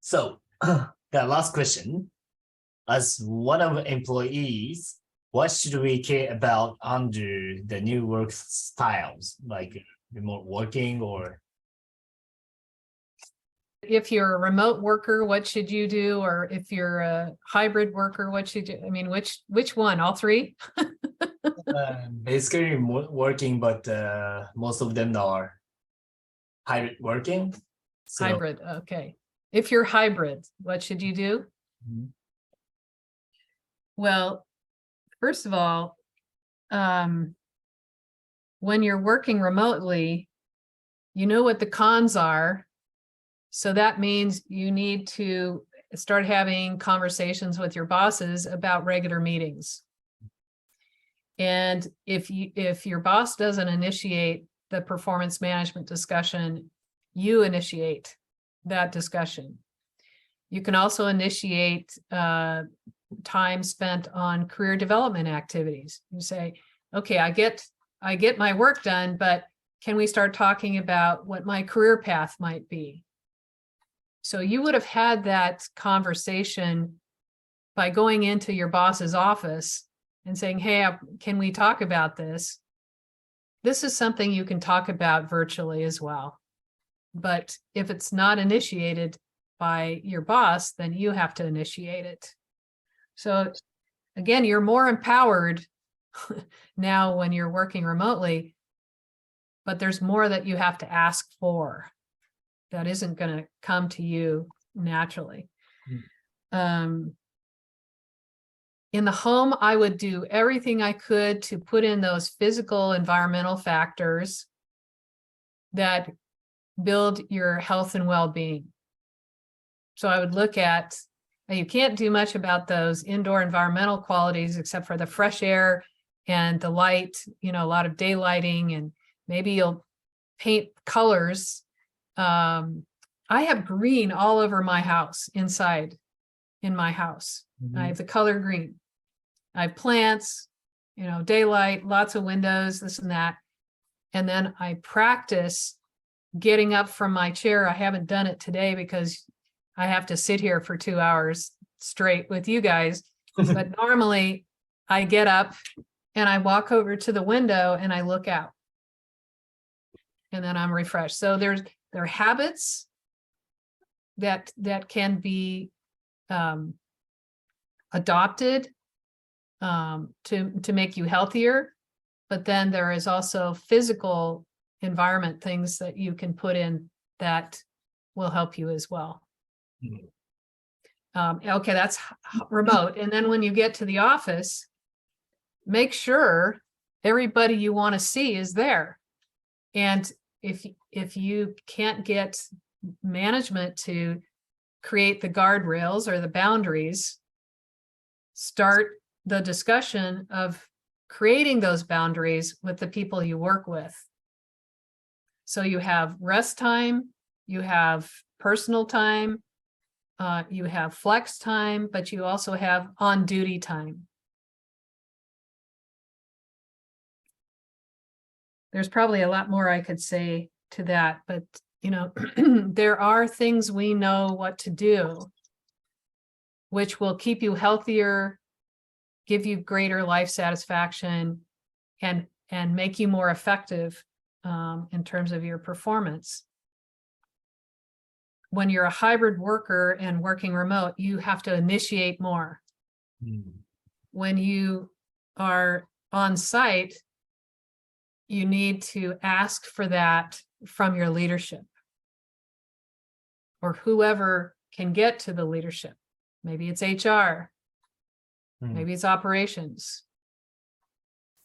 So, the last question. As one of the employees, what should we care about under the new work styles, like remote working or? If you're a remote worker, what should you do? Or if you're a hybrid worker, what should you do? I mean, which one? All three? Basically working, but most of them are hybrid working. So, Hybrid, okay. If you're hybrid, what should you do? Mhm. Well, first of all, when you're working remotely, you know what the cons are. So that means you need to start having conversations with your bosses about regular meetings. And if your boss doesn't initiate the performance management discussion, you initiate that discussion. You can also initiate time spent on career development activities. You say, okay, I get my work done, but can we start talking about what my career path might be? So you would have had that conversation by going into your boss's office and saying, hey, can we talk about this? This is something you can talk about virtually as well. But if it's not initiated by your boss, then you have to initiate it. So again, you're more empowered now when you're working remotely, but there's more that you have to ask for that isn't going to come to you naturally. In the home, I would do everything I could to put in those physical environmental factors that build your health and well-being. So I would look at, you can't do much about those indoor environmental qualities except for the fresh air and the light, a lot of daylighting, and maybe you'll paint colors. I have green all over my house, inside in my house. I have the color green. I have plants, daylight, lots of windows, this and that. And then I practice getting up from my chair. I haven't done it today because I have to sit here for 2 hours straight with you guys. But normally I get up and I walk over to the window and I look out. And then I'm refreshed. So there are habits that can be adopted to make you healthier. But then there is also physical environment things that you can put in that will help you as well. Okay, that's remote. And then when you get to the office, make sure everybody you want to see is there. And if you can't get management to create the guardrails or the boundaries, start the discussion of creating those boundaries with the people you work with. So you have rest time, you have personal time, you have flex time, but you also have on-duty time. There's probably a lot more I could say to that, but there are things we know what to do, which will keep you healthier, give you greater life satisfaction, and make you more effective in terms of your performance. When you're a hybrid worker and working remote, you have to initiate more. When you are on site, you need to ask for that from your leadership or whoever can get to the leadership. Maybe it's HR, maybe it's operations.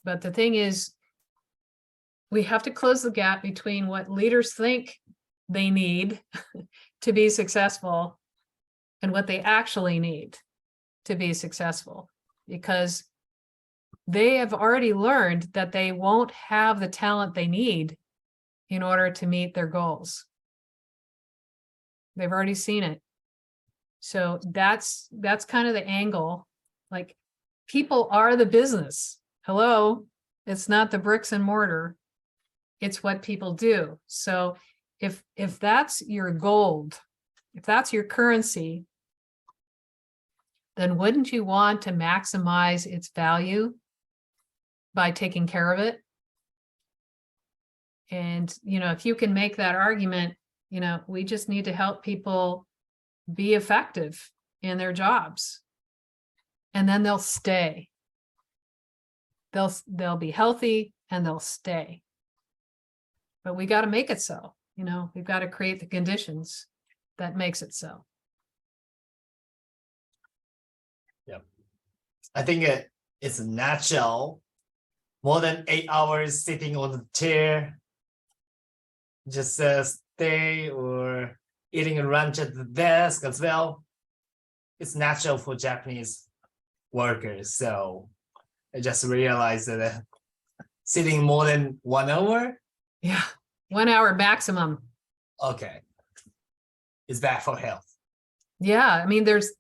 But the thing is, we have to close the gap between what leaders think they need to be successful and what they actually need to be successful, because they have already learned that they won't have the talent they need in order to meet their goals. They've already seen it. So that's kind of the angle. Like, people are the business. Hello, it's not the bricks and mortar. It's what people do. So if that's your gold, if that's your currency, then wouldn't you want to maximize its value by taking care of it? And, if you can make that argument, we just need to help people be effective in their jobs. And then they'll stay. They'll be healthy and they'll stay. But we got to make it so. We've got to create the conditions that makes it so. Yeah. I think it's natural. More than 8 hours sitting on the chair, just stay or eating lunch at the desk as well. It's natural for Japanese workers. So I just realized that sitting more than 1 hour. Yeah, 1 hour maximum. Okay. Is bad for health. Yeah, I mean, there's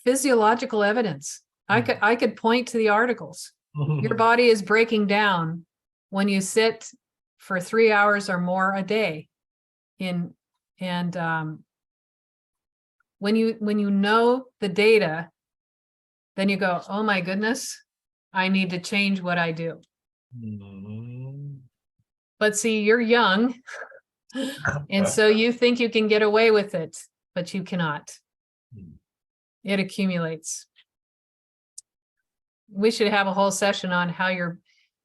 physiological evidence. I could point to the articles. Your body is breaking down when you sit for 3 hours or more a day. When you know the data, then you go, oh my goodness, I need to change what I do. But see, you're young, and so you think you can get away with it, but you cannot. It accumulates. We should have a whole session on how your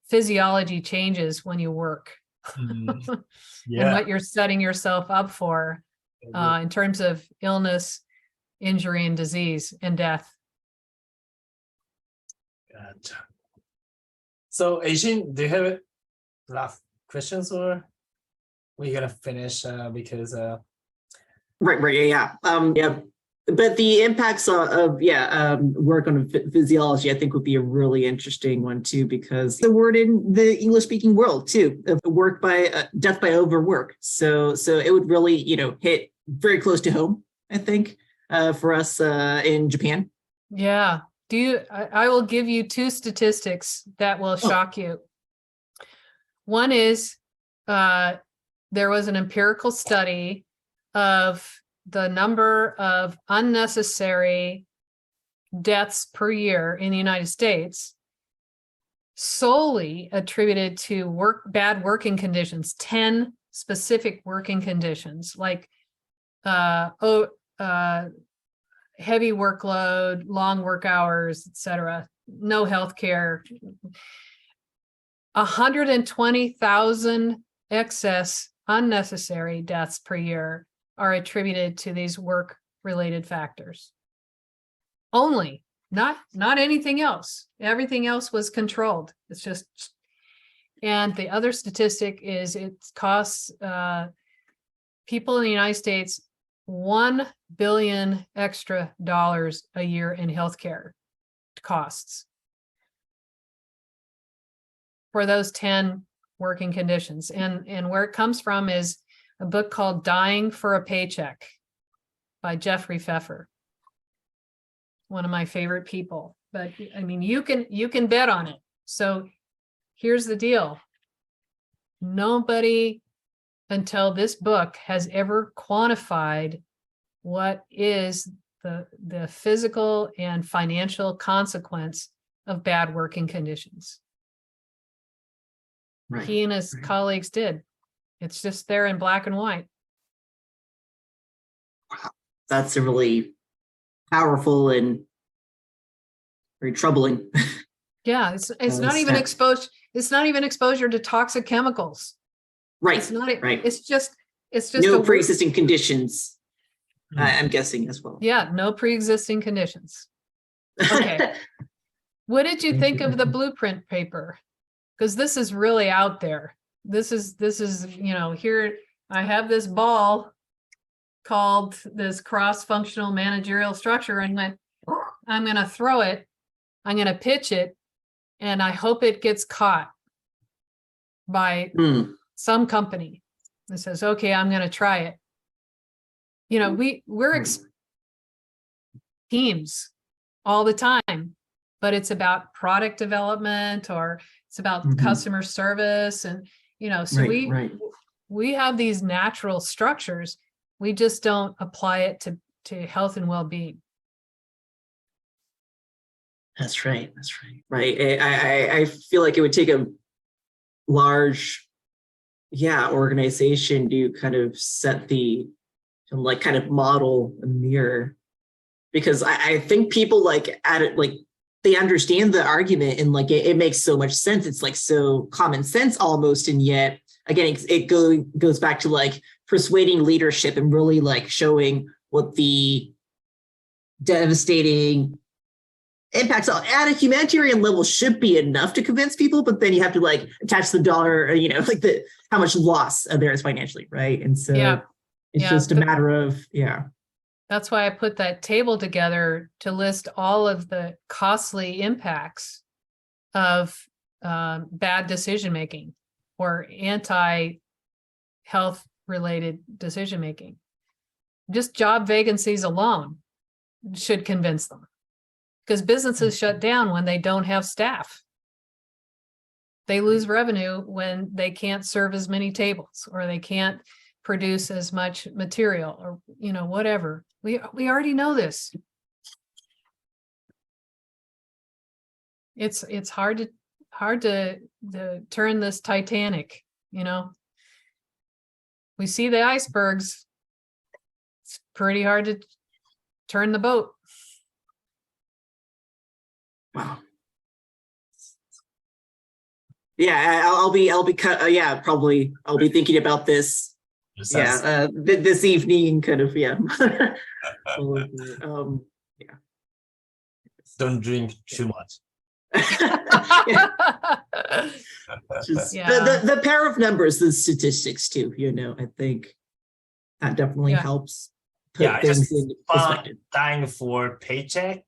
physiology changes when you work. And what you're setting yourself up for in terms of illness, injury, and disease, and death. Gotcha. So, Aishin, do you have last questions, or we're gonna finish because Right, yeah. But the impacts of work on physiology, I think, would be a really interesting one too, because the word in the English-speaking world too, of work by death by overwork. So it would really, hit very close to home, I think, for us in Japan. Yeah. I will give you two statistics that will shock you. One is there was an empirical study of the number of unnecessary deaths per year in the United States solely attributed to bad working conditions, 10 specific working conditions, like heavy workload, long work hours, etc., no health care. 120,000 excess unnecessary deaths per year are attributed to these work-related factors. Only, not anything else. Everything else was controlled. It's just, and the other statistic is it costs people in the United States $1 billion extra dollars a year in healthcare costs for those 10 working conditions. And where it comes from is a book called Dying for a Paycheck by Jeffrey Pfeffer, one of my favorite people. But I mean, you can bet on it. So here's the deal. Nobody until this book has ever quantified what is the physical and financial consequence of bad working conditions. Right. He and his colleagues did. It's just there in black and white. Wow. That's a really powerful and very troubling. Yeah, it's not even exposed. It's not even exposure to toxic chemicals. Right. It's not. Right. It's just no pre-existing conditions. I'm guessing as well. Yeah, no pre-existing conditions. Okay. What did you think of the blueprint paper? Because this is really out there. This is here I have this ball called this cross-functional managerial structure, and I'm going to throw it, I'm going to pitch it, and I hope it gets caught by some company that says, okay, I'm going to try it. We're teams all the time, but it's about product development or it's about customer service. And, so we have these natural structures, We just don't apply it to health and well-being. That's right. That's right. Right. I feel like it would take a large, organization to kind of set the, like, kind of model a mirror, because I think people like at it, like they understand the argument and like it makes so much sense. It's like so common sense almost, and yet again it goes back to like persuading leadership and really like showing what the devastating impacts at a humanitarian level should be enough to convince people, but then you have to like attach the dollar, like the how much loss there is financially, right? And so it's just a matter of That's why I put that table together to list all of the costly impacts of bad decision making or anti-health related decision making. Just job vacancies alone should convince them, because businesses shut down when they don't have staff. They lose revenue when they can't serve as many tables, or they can't produce as much material, or whatever. We already know this. It's hard to turn this Titanic. We see the icebergs. It's pretty hard to turn the boat. Wow. Yeah, I'll be probably I'll be thinking about this. This evening, kind of, Don't drink too much. The power of numbers, the statistics too. I think that definitely helps put things in perspective. Dying for a paycheck.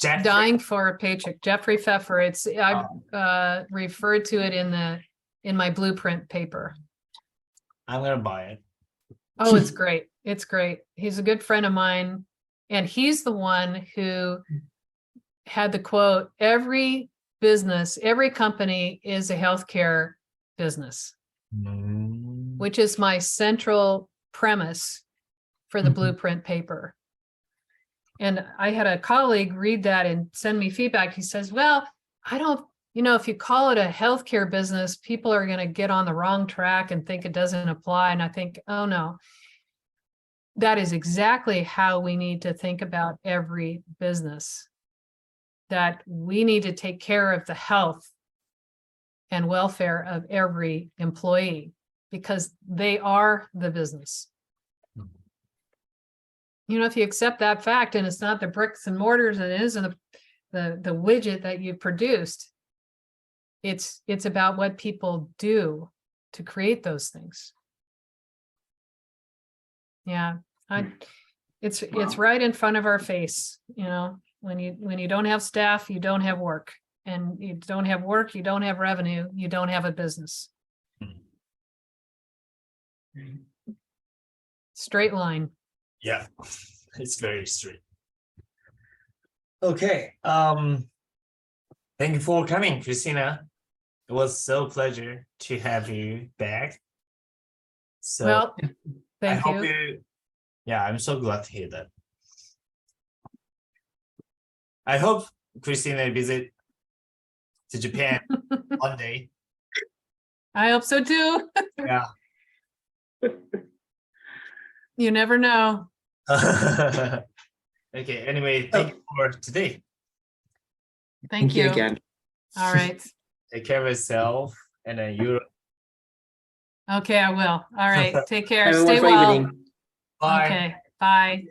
Dying for a paycheck. Jeffrey Pfeffer. I've referred to it in my blueprint paper. I'm gonna buy it. Oh, it's great. It's great. He's a good friend of mine, and he's the one who had the quote, every business, every company is a healthcare business, which is my central premise for the blueprint paper. And I had a colleague read that and send me feedback. He says, well, I don't, if you call it a healthcare business, people are going to get on the wrong track and think it doesn't apply. And I think, oh no, that is exactly how we need to think about every business, that we need to take care of the health and welfare of every employee, because they are the business. If you accept that fact, and it's not the bricks and mortars, and it isn't the widget that you produced, it's about what people do to create those things. It's right in front of our face. When you don't have staff, you don't have work, and you don't have work, you don't have revenue, you don't have a business. Straight line. Yeah, it's very straight. Okay. Thank you for coming, Christina. It was so pleasure to have you back. So thank you. I'm so glad to hear that. I hope Christina visit to Japan one day. I hope so too. Yeah. You never know. Okay, anyway, thank you for today. Thank you again. All right. Take care of yourself, and then you. Okay, I will. All right. Take care. Have a Stay wonderful well. evening. Bye. Okay. Bye.